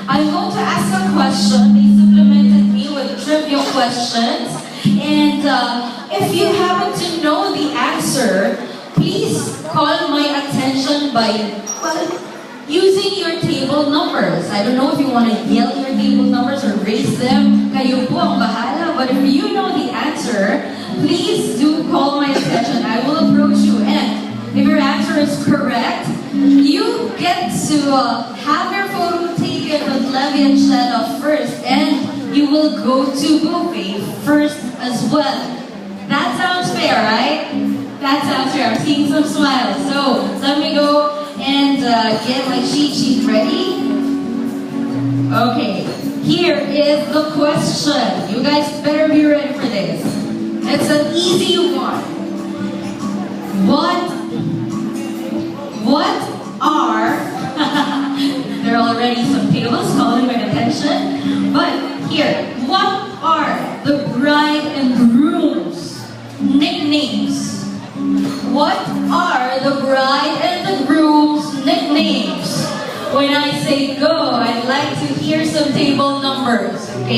I'm going to ask a question. They supplemented me with trivia questions. And if you happen to know the answer, please call my attention by, using your table numbers. I don't know if you want to yell your table numbers or raise them. Kayo po ang bahala. But if you know the answer, please do call my attention. I will approach you. And if your answer is correct, you get to have your photo taken with Levy and Shella first. And you will go to buffet first as well. That sounds fair, right? That sounds fair. I'm seeing some smiles. So let me go and get my cheat sheet ready. Okay, here is the question. You guys better be ready for this. It's an easy one. What are there are already some tables calling my attention, but here, what are the bride and groom's nicknames? What are the bride and the groom's nicknames? When I say go, I'd like to hear some table numbers, okay?